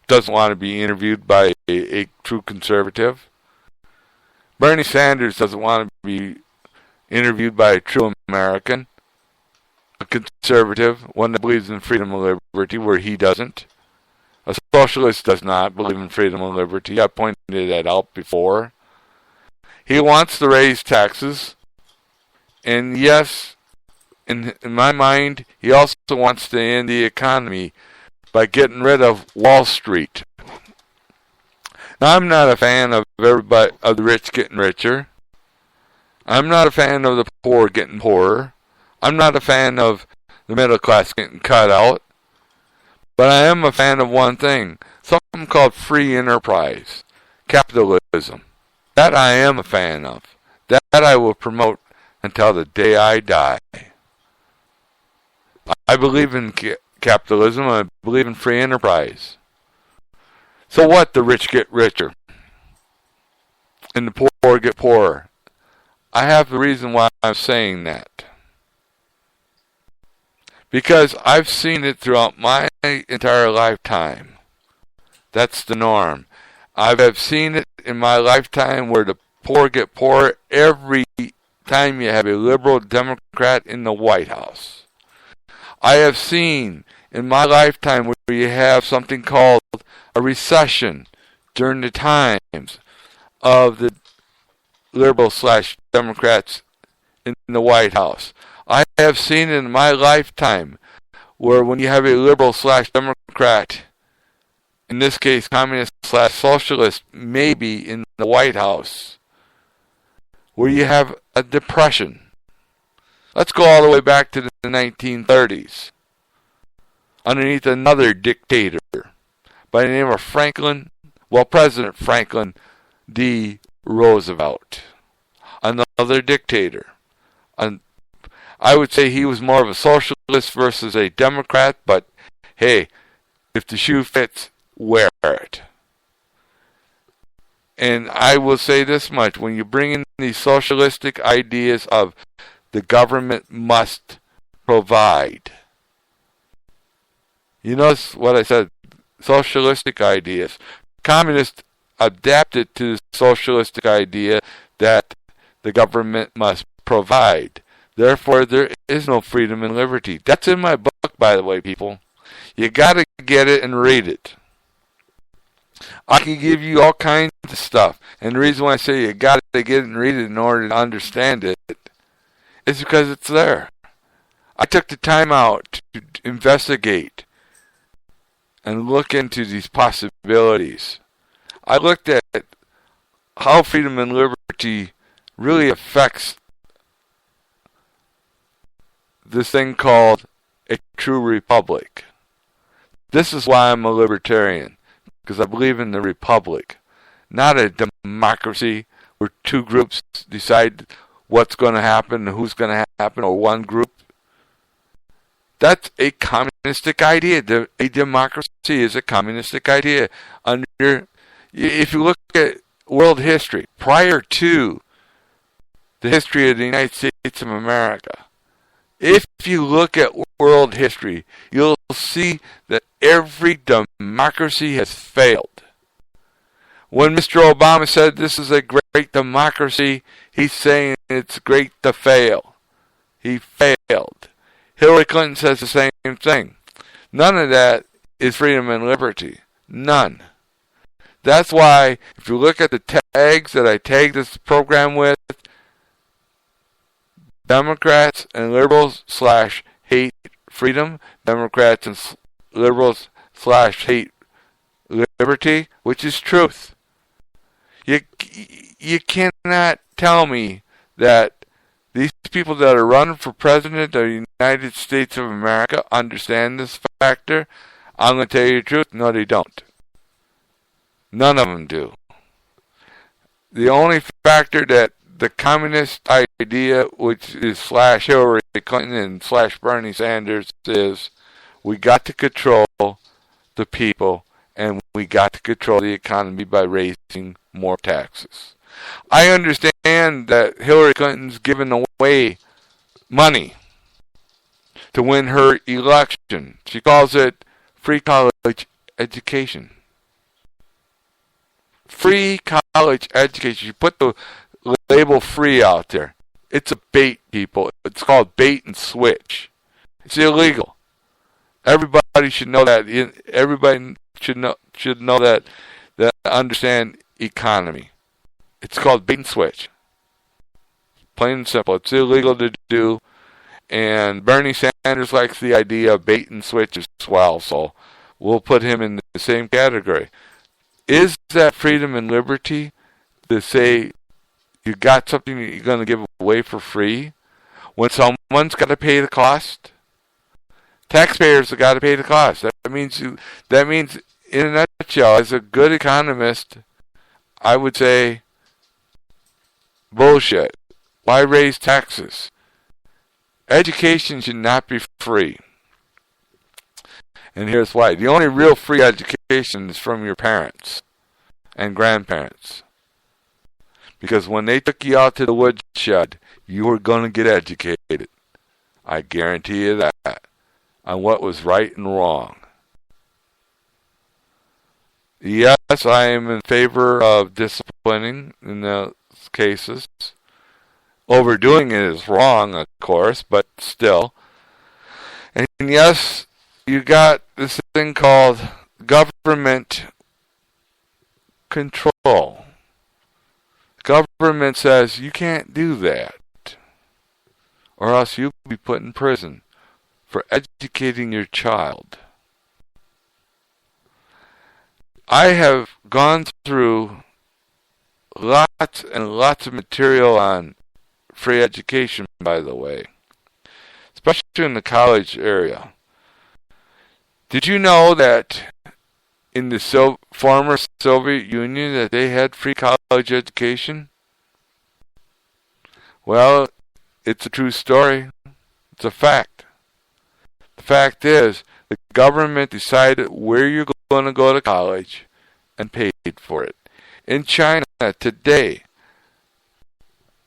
doesn't want to be interviewed by a true conservative. Bernie Sanders doesn't want to be interviewed by a true American, a conservative, one that believes in freedom and liberty where he doesn't. A socialist does not believe in freedom and liberty. I pointed that out before. He wants to raise taxes. And yes, in my mind, he also wants to end the economy by getting rid of Wall Street. Now, I'm not a fan of everybody, of the rich getting richer. I'm not a fan of the poor getting poorer. I'm not a fan of the middle class getting cut out. But I am a fan of one thing, something called free enterprise, capitalism. That I am a fan of. That I will promote until the day I die. I believe in capitalism. I believe in free enterprise. So what? The rich get richer and the poor get poorer. I have the reason why I'm saying that. Because I've seen it throughout my entire lifetime. That's the norm. I have seen it in my lifetime where the poor get poorer every time you have a liberal Democrat in the White House. I have seen in my lifetime where you have something called a recession during the times of the liberal/Democrats in the White House. I have seen in my lifetime where when you have a liberal/Democrat, in this case communist/socialist, maybe in the White House, where you have a depression. Let's go all the way back to the 1930s, underneath another dictator by the name of President Franklin D. Roosevelt. Another dictator. I would say he was more of a socialist versus a Democrat, but hey, if the shoe fits, wear it. And I will say this much, when you bring in these socialistic ideas of the government must provide. You notice what I said, socialistic ideas. Communists adapted to the socialistic idea that the government must provide. Therefore, there is no freedom and liberty. That's in my book, by the way, people. You got to get it and read it. I can give you all kinds of stuff. And the reason why I say you got to get it and read it in order to understand it is because it's there. I took the time out to investigate and look into these possibilities. I looked at how freedom and liberty really affects this thing called a true republic. This is why I'm a libertarian, because I believe in the republic, not a democracy where two groups decide what's going to happen and who's going to happen, or one group. That's a communistic idea. A democracy is a communistic idea. If you look at world history, prior to the history of the United States of America, if you look at world history, you'll see that every democracy has failed. When Mr. Obama said this is a great democracy, he's saying it's great to fail. He failed. Hillary Clinton says the same thing. None of that is freedom and liberty. None. That's why, if you look at the tags that I tagged this program with, Democrats and liberals/hate freedom, Democrats and liberals/hate liberty, which is truth. You cannot tell me that these people that are running for president of the United States of America understand this factor. I'm going to tell you the truth. No, they don't. None of them do. The only factor that the communist idea, which is /Hillary Clinton and /Bernie Sanders, is we got to control the people and we got to control the economy by raising more taxes. I understand that Hillary Clinton's given away money to win her election. She calls it free college education. Free college education. You put the label free out there. It's a bait, people. It's called bait and switch. It's illegal. Everybody should know that. Everybody should know that understand economy. It's called bait and switch. Plain and simple. It's illegal to do. And Bernie Sanders likes the idea of bait and switch as well, so we'll put him in the same category. Is that freedom and liberty to say you got something that you're going to give away for free when someone's got to pay the cost? Taxpayers have got to pay the cost. That means, in a nutshell, as a good economist, I would say, bullshit. Why raise taxes? Education should not be free. And here's why. The only real free education is from your parents and grandparents. Because when they took you out to the woodshed, you were going to get educated. I guarantee you that. On what was right and wrong. Yes, I am in favor of disciplining in those cases. Overdoing it is wrong, of course, but still. And yes, you got this thing called government control. Government says you can't do that, or else you'll be put in prison for educating your child. I have gone through lots and lots of material on free education, by the way, especially in the college area. Did you know that in the former Soviet Union that they had free college education? Well, it's a true story. It's a fact. The fact is, the government decided where you're going to go to college and paid for it. In China today,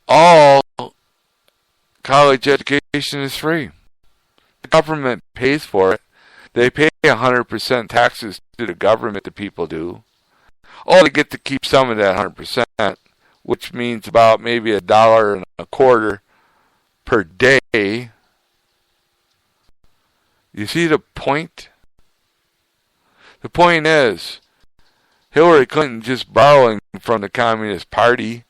all college education is free. The government pays for it. They pay 100% taxes to the government, the people do. Oh, they get to keep some of that 100%, which means about maybe $1.25 per day. You see the point? The point is, Hillary Clinton just borrowing from the Communist Party.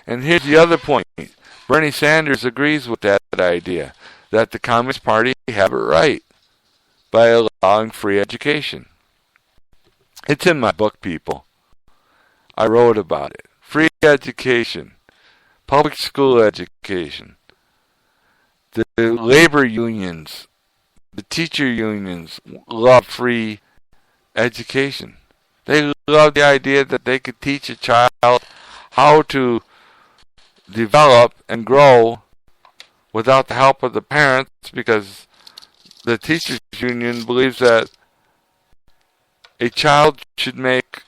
And here's the other point. Bernie Sanders agrees with that idea, that the Communist Party have it right by allowing free education. It's in my book, people. I wrote about it. Free education, public school education. The labor unions, the teacher unions love free education. They love the idea that they could teach a child how to develop and grow without the help of the parents, because the teachers union believes that a child should make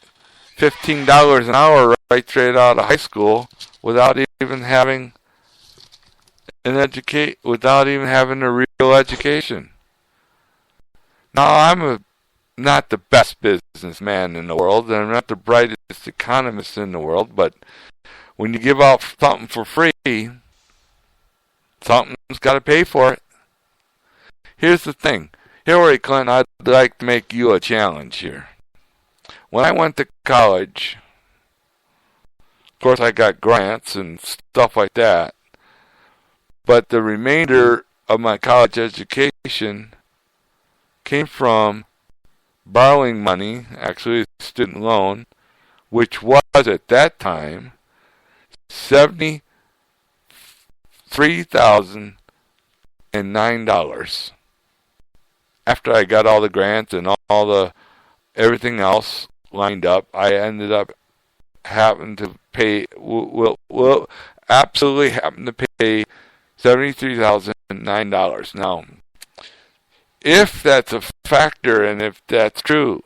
$15 an hour right straight out of high school without even having without even having a real education. Now, I'm not the best businessman in the world, and I'm not the brightest economist in the world, but when you give out something for free, something's got to pay for it. Here's the thing. Hillary Clinton, I'd like to make you a challenge here. When I went to college, of course I got grants and stuff like that, but the remainder of my college education came from borrowing money, actually a student loan, which was at that time $73,009. After I got all the grants and everything else lined up, I ended up having to pay, will absolutely happen to pay $73,009. Now, if that's a factor, and if that's true,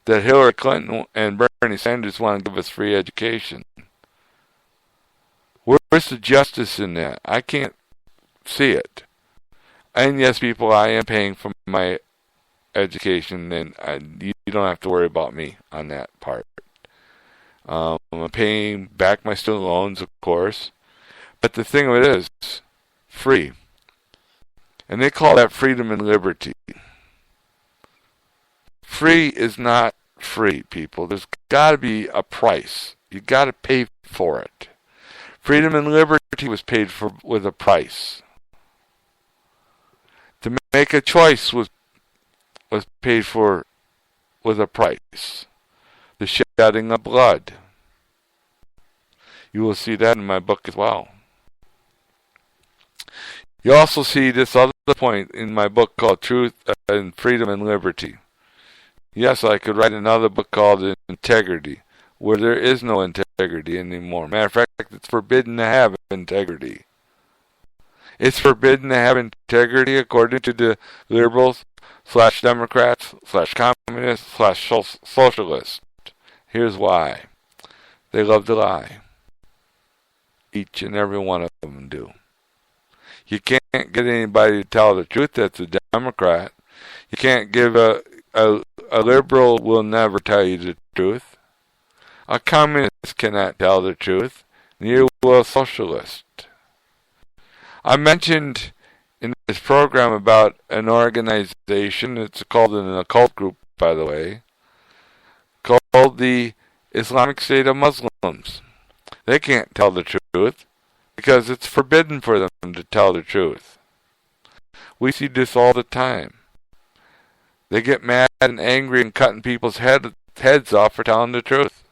that Hillary Clinton and Bernie Sanders want to give us free education, where's the justice in that? I can't see it. And yes, people, I am paying for my education, then you don't have to worry about me on that part. I'm paying back my student loans, of course. But the thing of it is, free. And they call that freedom and liberty. Free is not free, people. There's got to be a price. You got to pay for it. Freedom and liberty was paid for with a price. To make a choice was paid for with a price. The shedding of blood. You will see that in my book as well. You also see this other point in my book called Truth and Freedom and Liberty. Yes, I could write another book called Integrity, where there is no integrity anymore. Matter of fact, it's forbidden to have integrity. It's forbidden to have integrity according to the liberals/democrats/communists/socialists. Here's why. They love to lie. Each and every one of them do. You can't get anybody to tell the truth that's a Democrat. You can't give a liberal will never tell you the truth. A communist cannot tell the truth. Neither will a socialist. I mentioned in this program about an organization, it's called an occult group, by the way, called the Islamic State of Muslims. They can't tell the truth because it's forbidden for them to tell the truth. We see this all the time. They get mad and angry and cutting people's heads off for telling the truth.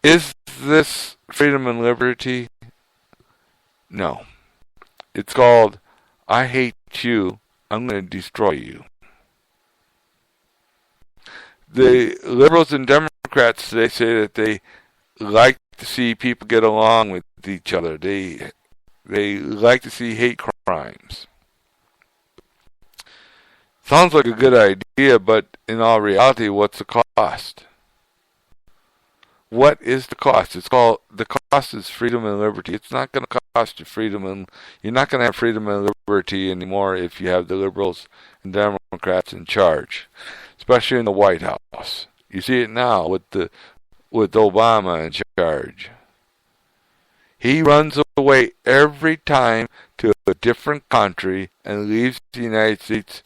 Is this freedom and liberty? No. It's called, I hate you, I'm going to destroy you. The liberals and Democrats, they say that they like to see people get along with each other. They like to see hate crimes. Sounds like a good idea, but in all reality, what's the cost? What is the cost? The cost is freedom and liberty. It's not going to cost you freedom, and you're not going to have freedom and liberty anymore if you have the liberals and Democrats in charge, especially in the White House. You see it now with Obama in charge. He runs away every time to a different country and leaves the United States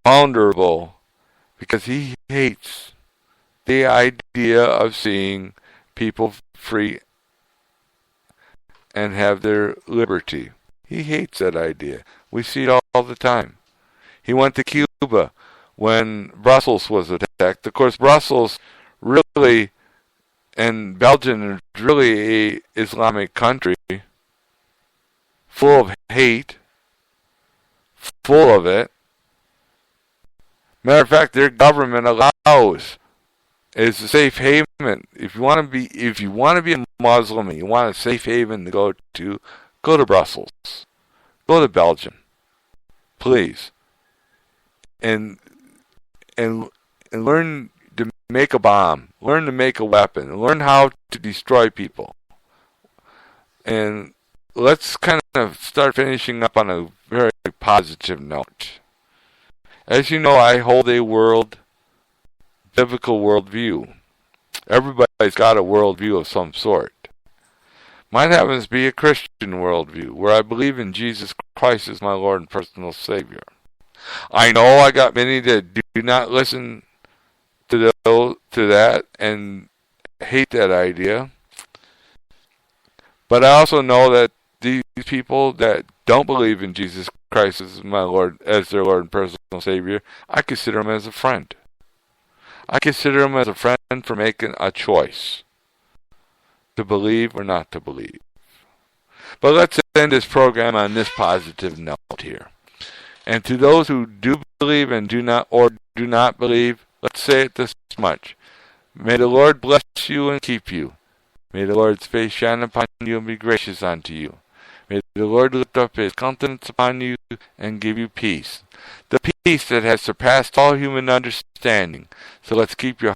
vulnerable because he hates the idea of seeing people free and have their liberty. He hates that idea. We see it all the time. He went to Cuba when Brussels was attacked. Of course, Brussels really, and Belgium is really a Islamic country, full of hate, full of it. Matter of fact, their government allows, it's a safe haven. If you want to be a Muslim and you want a safe haven to go to Brussels, go to Belgium, please, and learn to make a bomb, learn to make a weapon, learn how to destroy people. And let's kind of start finishing up on a very positive note. As you know, I hold a biblical worldview. Everybody's got a worldview of some sort. Mine happens to be a Christian worldview, where I believe in Jesus Christ as my Lord and personal Savior. I know I got many that do not listen to that and hate that idea. But I also know that these people that don't believe in Jesus Christ as my Lord, as their Lord and personal Savior, I consider them as a friend. I consider them as a friend for making a choice to believe or not to believe. But let's end this program on this positive note here. And to those who do believe and do not believe, let's say it this much. May the Lord bless you and keep you. May the Lord's face shine upon you and be gracious unto you. May the Lord lift up his countenance upon you and give you peace. The peace that has surpassed all human understanding. So let's keep your